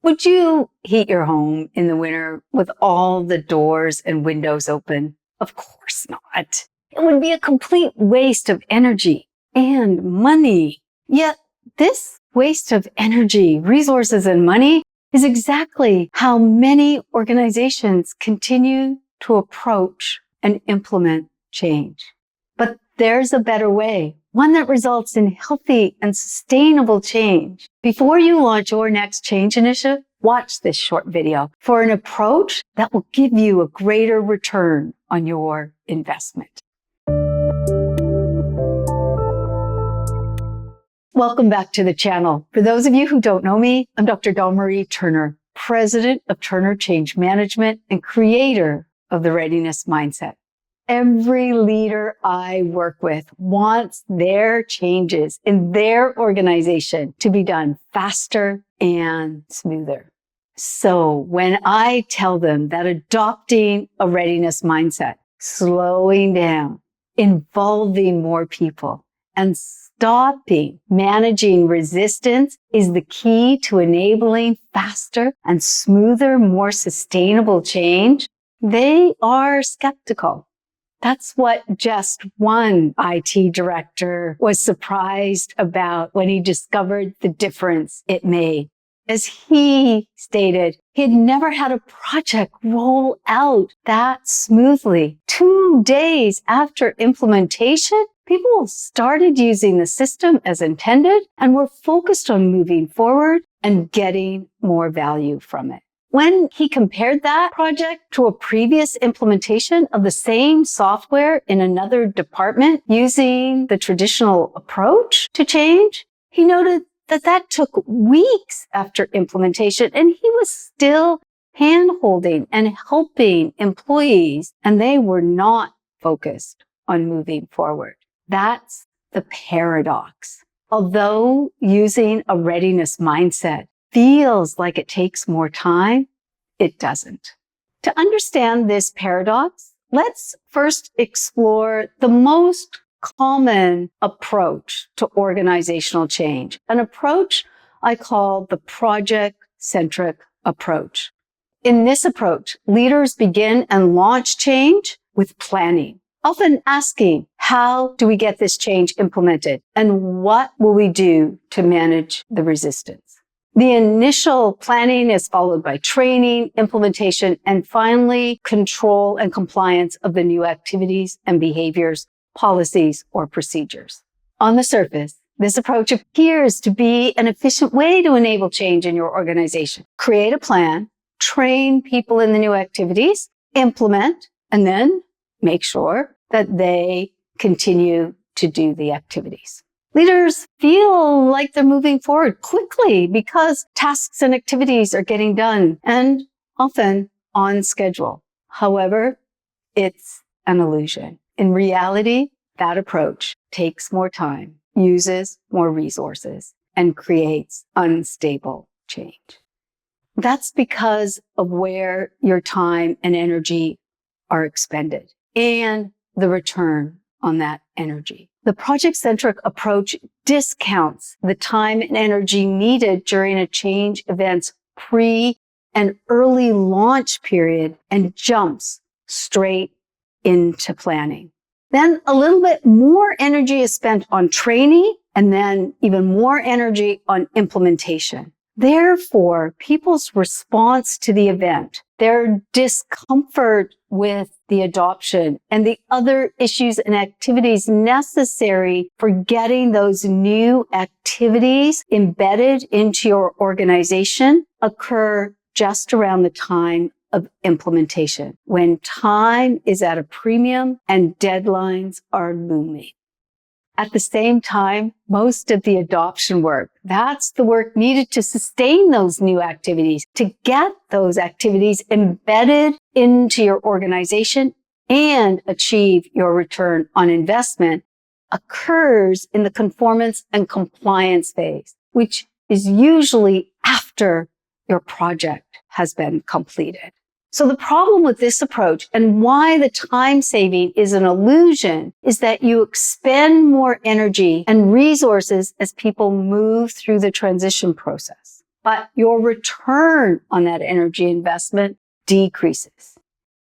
Would you heat your home in the winter with all the doors and windows open? Of course not. It would be a complete waste of energy and money. Yet this waste of energy, resources, and money is exactly how many organizations continue to approach and implement change. But there's a better way, one that results in healthy and sustainable change. Before you launch your next change initiative, watch this short video for an approach that will give you a greater return on your investment. Welcome back to the channel. For those of you who don't know me, I'm Dr. Dawn Marie Turner, President of Turner Change Management and creator of the Readiness Mindset. Every leader I work with wants their changes in their organization to be done faster and smoother. So when I tell them that adopting a readiness mindset, slowing down, involving more people, and stopping managing resistance is the key to enabling faster and smoother, more sustainable change, they are skeptical. That's what just one IT director was surprised about when he discovered the difference it made. As he stated, he had never had a project roll out that smoothly. 2 days after implementation, people started using the system as intended and were focused on moving forward and getting more value from it. When he compared that project to a previous implementation of the same software in another department using the traditional approach to change, he noted that took weeks after implementation and he was still hand-holding and helping employees and they were not focused on moving forward. That's the paradox. Although using a readiness mindset feels like it takes more time, it doesn't. To understand this paradox, let's first explore the most common approach to organizational change, an approach I call the project-centric approach. In this approach, leaders begin and launch change with planning, often asking, how do we get this change implemented? And what will we do to manage the resistance? The initial planning is followed by training, implementation, and finally, control and compliance of the new activities and behaviors, policies, or procedures. On the surface, this approach appears to be an efficient way to enable change in your organization. Create a plan, train people in the new activities, implement, and then make sure that they continue to do the activities. Leaders feel like they're moving forward quickly because tasks and activities are getting done and often on schedule. However, it's an illusion. In reality, that approach takes more time, uses more resources, and creates unstable change. That's because of where your time and energy are expended and the return on that energy. The project-centric approach discounts the time and energy needed during a change event's pre- and early launch period and jumps straight into planning. Then a little bit more energy is spent on training and then even more energy on implementation. Therefore, people's response to the event, their discomfort with the adoption and the other issues and activities necessary for getting those new activities embedded into your organization occur just around the time of implementation, when time is at a premium and deadlines are looming. At the same time, most of the adoption work, that's the work needed to sustain those new activities, to get those activities embedded into your organization and achieve your return on investment, occurs in the conformance and compliance phase, which is usually after your project has been completed. So the problem with this approach and why the time saving is an illusion is that you expend more energy and resources as people move through the transition process. but your return on that energy investment decreases.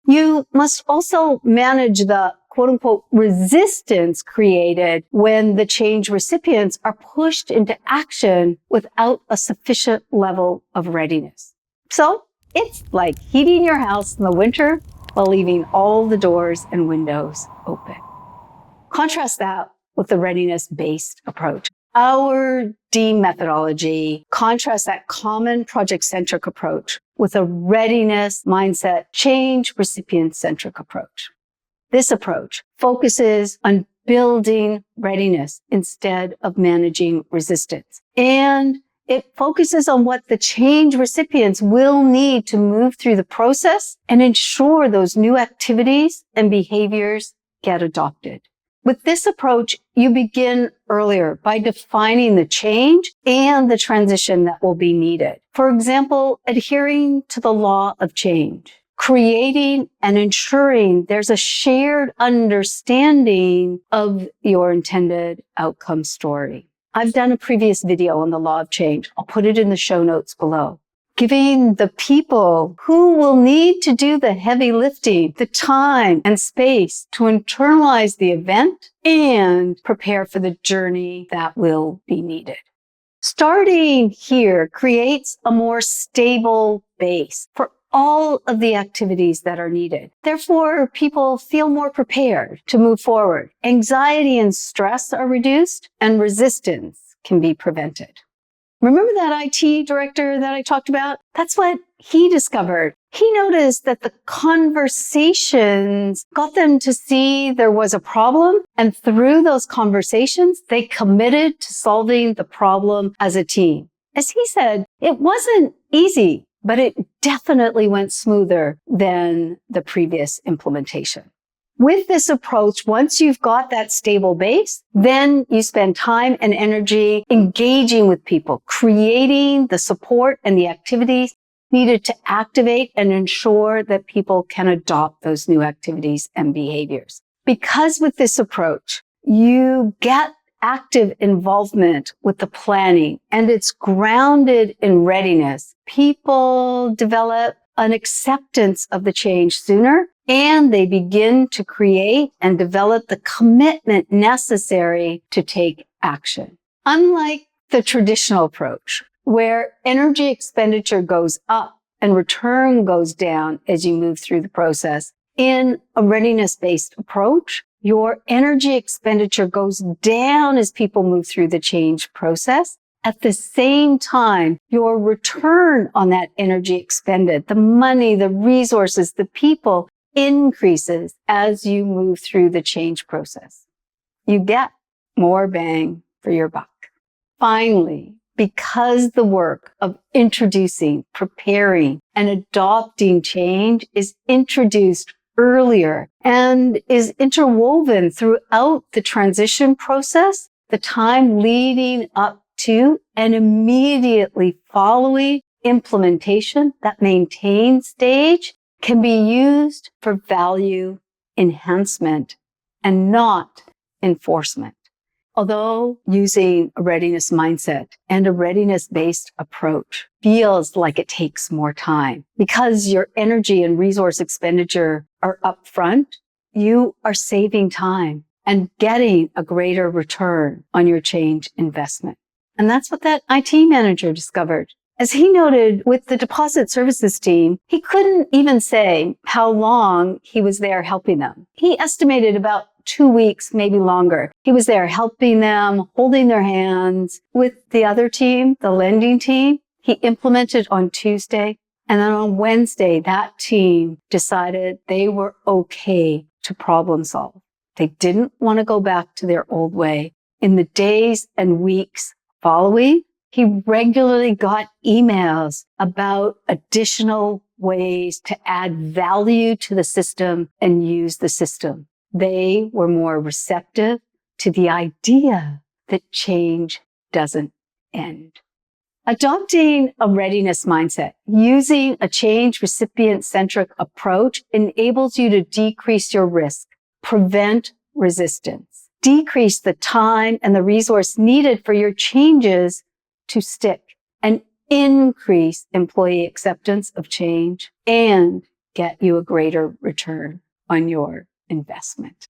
You must also manage the quote unquote resistance created when the change recipients are pushed into action without a sufficient level of readiness. So it's like heating your house in the winter while leaving all the doors and windows open. Contrast that with the readiness-based approach. Our D methodology contrasts that common project-centric approach with a readiness mindset, change recipient-centric approach. This approach focuses on building readiness instead of managing resistance. And it focuses on what the change recipients will need to move through the process and ensure those new activities and behaviors get adopted. With this approach, you begin earlier by defining the change and the transition that will be needed. For example, adhering to the law of change, creating and ensuring there's a shared understanding of your intended outcome story. I've done a previous video on the law of change. I'll put it in the show notes below. Giving the people who will need to do the heavy lifting, the time and space to internalize the event and prepare for the journey that will be needed. Starting here creates a more stable base for all of the activities that are needed. Therefore, people feel more prepared to move forward. Anxiety and stress are reduced and resistance can be prevented. Remember that IT director that I talked about? That's what he discovered. He noticed that the conversations got them to see there was a problem, and through those conversations, they committed to solving the problem as a team. As he said, it wasn't easy, but it definitely went smoother than the previous implementation. With this approach, once you've got that stable base, then you spend time and energy engaging with people, creating the support and the activities needed to activate and ensure that people can adopt those new activities and behaviors. Because with this approach, you get active involvement with the planning and it's grounded in readiness, people develop an acceptance of the change sooner, and they begin to create and develop the commitment necessary to take action. Unlike the traditional approach, where energy expenditure goes up and return goes down as you move through the process, in a readiness-based approach, your energy expenditure goes down as people move through the change process. At the same time, your return on that energy expended, the money, the resources, the people, increases as you move through the change process. You get more bang for your buck. Finally, because the work of introducing, preparing, and adopting change is introduced earlier and is interwoven throughout the transition process, the time leading up to and immediately following implementation, that maintain stage, can be used for value enhancement and not enforcement. Although using a readiness mindset and a readiness-based approach feels like it takes more time because your energy and resource expenditure are upfront, you are saving time and getting a greater return on your change investment. And that's what that IT manager discovered. As he noted with the deposit services team, he couldn't even say how long he was there helping them. He estimated about 2 weeks, maybe longer. He was there helping them, holding their hands. With the other team, the lending team, he implemented on Tuesday. And then on Wednesday, that team decided they were okay to problem solve. They didn't want to go back to their old way. In the days and weeks following, he regularly got emails about additional ways to add value to the system and use the system. They were more receptive to the idea that change doesn't end. Adopting a readiness mindset, using a change recipient-centric approach enables you to decrease your risk, prevent resistance, decrease the time and the resource needed for your changes to stick, and increase employee acceptance of change, and get you a greater return on your investment.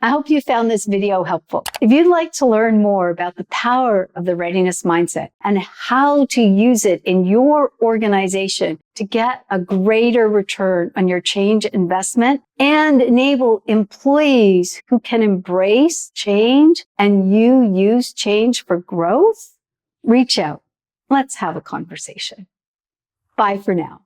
I hope you found this video helpful. If you'd like to learn more about the power of the readiness mindset and how to use it in your organization to get a greater return on your change investment and enable employees who can embrace change and you use change for growth, reach out. Let's have a conversation. Bye for now.